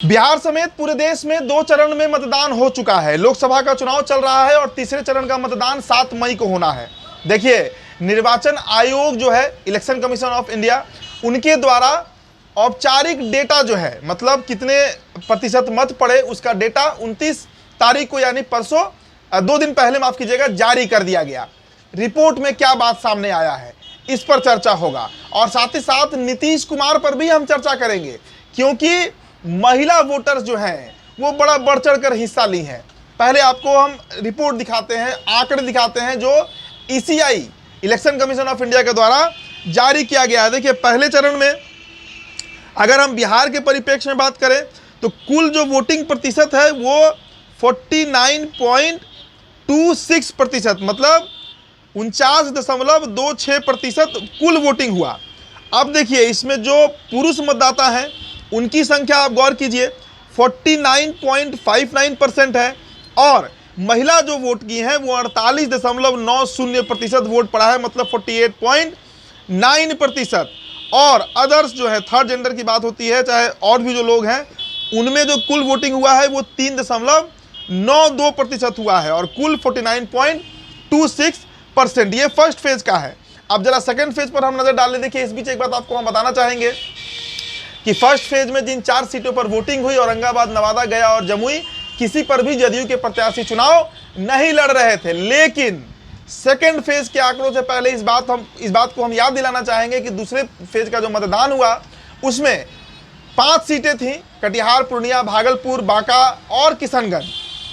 बिहार समेत पूरे देश में 2 चरण में मतदान हो चुका है। लोकसभा का चुनाव चल रहा है और तीसरे चरण का मतदान 7 मई को होना है। देखिए, निर्वाचन आयोग जो है, इलेक्शन कमीशन ऑफ इंडिया, उनके द्वारा औपचारिक डेटा जो है, मतलब कितने प्रतिशत मत पड़े, उसका डेटा 29 तारीख को यानी परसों 2 दिन पहले माफ कीजिएगा जारी कर दिया गया। रिपोर्ट में क्या बात सामने आया है, इस पर चर्चा होगा और साथ ही साथ नीतीश कुमार पर भी हम चर्चा करेंगे, क्योंकि महिला वोटर्स जो हैं वो बड़ा बढ़ चढ़ कर हिस्सा ली हैं। पहले आपको हम रिपोर्ट दिखाते हैं, आंकड़े दिखाते हैं जो ECI, election commission of India के द्वारा जारी किया गया है। देखिए, पहले चरण में अगर हम बिहार के परिप्रेक्ष्य में बात करें तो कुल जो वोटिंग प्रतिशत है वो 49.26%, मतलब 49.26% कुल वोटिंग हुआ। अब देखिए, इसमें जो पुरुष मतदाता हैं उनकी संख्या आप गौर कीजिए 49.59% है और महिला जो वोट की हैं वो 48.90% वोट पड़ा है, मतलब 48.9%। और अदर्स जो है, थर्ड जेंडर की बात होती है, चाहे और भी जो लोग हैं, उनमें जो कुल वोटिंग हुआ है वो 3.92% हुआ है और कुल 49.26%। ये फर्स्ट फेज का है। अब जरा सेकंड फेज पर हम नजर डाल लें। देखिए, इस बीच एक बात आपको हम बताना चाहेंगे कि फर्स्ट फेज में जिन 4 सीटों पर वोटिंग हुई, औरंगाबाद, नवादा, गया और जमुई, किसी पर भी जदयू के प्रत्याशी चुनाव नहीं लड़ रहे थे। लेकिन सेकंड फेज के आंकड़ों से पहले इस बात को हम याद दिलाना चाहेंगे कि दूसरे फेज का जो मतदान हुआ उसमें 5 सीटें थीं, कटिहार, पूर्णिया, भागलपुर, बांका और किशनगंज।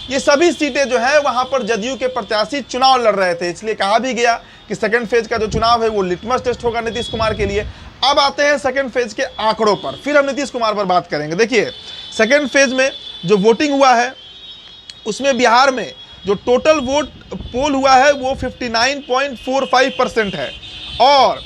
ये सभी सीटें जो है वहां पर जदयू के प्रत्याशी चुनाव लड़ रहे थे, इसलिए कहा भी गया कि सेकंड फेज का जो चुनाव है वो लिटमस टेस्ट होगा नीतीश कुमार के लिए। अब आते हैं सेकंड फेज के आंकड़ों पर, फिर हम नीतीश कुमार पर बात करेंगे। देखिए, सेकंड फेज में जो वोटिंग हुआ है उसमें बिहार में जो टोटल वोट पोल हुआ है वो 59.45% है और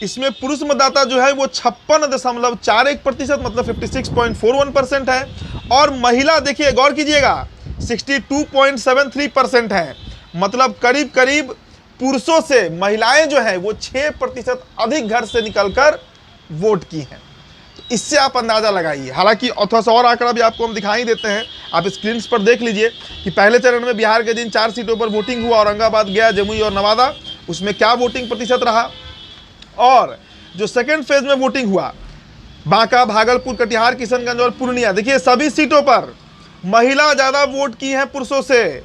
इसमें पुरुष मतदाता जो है वो 56.41%, मतलब 56.41% है और महिला, देखिए गौर कीजिएगा, 62.73% है, मतलब करीब करीब पुरुषों से महिलाएं जो है वो 6% अधिक घर से निकलकर वोट की हैं। तो इससे आप अंदाजा लगाइए। हालांकि थोड़ा सा और आंकड़ा भी आपको हम दिखाई देते हैं, आप स्क्रीन पर देख लीजिए कि पहले चरण में बिहार के जिन 4 सीटों पर वोटिंग हुआ, औरंगाबाद, गया, जमुई और नवादा, उसमें क्या वोटिंग प्रतिशत रहा। और जो सेकेंड फेज में वोटिंग हुआ, बांका, भागलपुर, कटिहार, किशनगंज और पूर्णिया, देखिए सभी सीटों पर महिला ज़्यादा वोट की हैं पुरुषों से।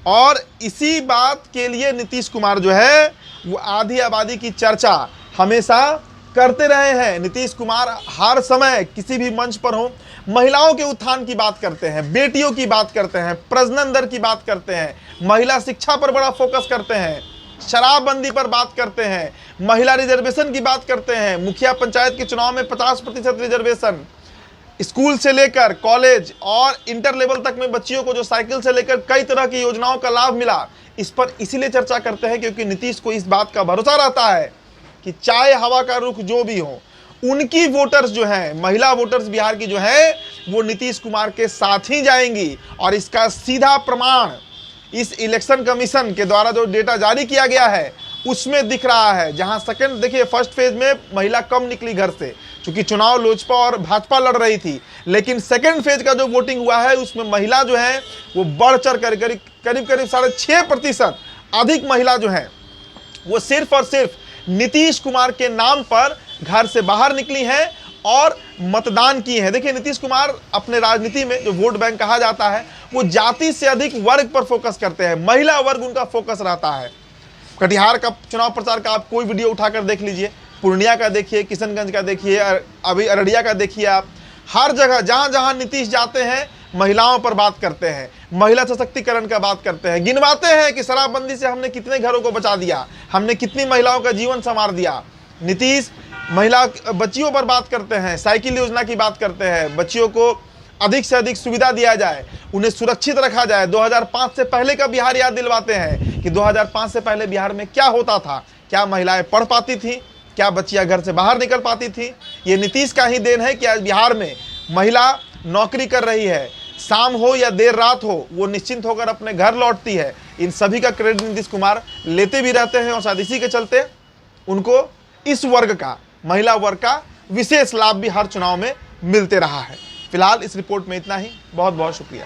और इसी बात के लिए नीतीश कुमार जो है वो आधी आबादी की चर्चा हमेशा करते रहे हैं। नीतीश कुमार हर समय किसी भी मंच पर हो, महिलाओं के उत्थान की बात करते हैं, बेटियों की बात करते हैं, प्रजनन दर की बात करते हैं, महिला शिक्षा पर बड़ा फोकस करते हैं, शराबबंदी पर बात करते हैं, महिला रिजर्वेशन की बात करते हैं, मुखिया पंचायत के चुनाव में 50% रिजर्वेशन, स्कूल से लेकर कॉलेज और इंटर लेवल तक में बच्चियों को जो साइकिल से लेकर कई तरह की योजनाओं का लाभ मिला। इस पर इसीलिए चर्चा करते हैं क्योंकि नीतीश को इस बात का भरोसा रहता है कि चाहे हवा का रुख जो भी हो, उनकी वोटर्स जो हैं, महिला वोटर्स बिहार की जो है, वो नीतीश कुमार के साथ ही जाएंगी। और इसका सीधा प्रमाण इस इलेक्शन कमीशन के द्वारा जो डेटा जारी किया गया है उसमें दिख रहा है। जहां सेकंड, देखिए फर्स्ट फेज में महिला कम निकली घर से, क्योंकि चुनाव लोजपा और भाजपा लड़ रही थी, लेकिन सेकंड फेज का जो वोटिंग हुआ है उसमें महिला जो है वो बढ़ चढ़ कर करीब 6.5% अधिक महिला जो है वो सिर्फ और सिर्फ नीतीश कुमार के नाम पर घर से बाहर निकली हैं और मतदान की है। देखिए, नीतीश कुमार अपने राजनीति में जो वोट बैंक कहा जाता है वो जाति से अधिक वर्ग पर फोकस करते हैं, महिला वर्ग उनका फोकस रहता है। कटिहार का चुनाव प्रचार का आप कोई वीडियो उठाकर देख लीजिए, पूर्णिया का देखिए, किशनगंज का देखिए, अभी अररिया का देखिए, आप हर जगह जहां जहां नीतीश जाते हैं महिलाओं पर बात करते हैं, महिला सशक्तिकरण का बात करते हैं, गिनवाते हैं कि शराबबंदी से हमने कितने घरों को बचा दिया, हमने कितनी महिलाओं का जीवन संवार दिया। नीतीश महिला बच्चियों पर बात करते हैं, साइकिल योजना की बात करते हैं, बच्चियों को अधिक से अधिक सुविधा दिया जाए, उन्हें सुरक्षित रखा जाए। 2005 से पहले का बिहार याद दिलवाते हैं कि 2005 से पहले बिहार में क्या होता था, क्या महिलाएं पढ़ पाती थी, क्या बच्चियां घर से बाहर निकल पाती थी। ये नीतीश का ही देन है कि आज बिहार में महिला नौकरी कर रही है, शाम हो या देर रात हो वो निश्चिंत होकर अपने घर लौटती है। इन सभी का क्रेडिट नीतीश कुमार लेते भी रहते हैं और शायद इसी के चलते उनको इस वर्ग का, महिला वर्ग का विशेष लाभ भी हर चुनाव में मिलते रहा है। फिलहाल इस रिपोर्ट में इतना ही। बहुत बहुत शुक्रिया।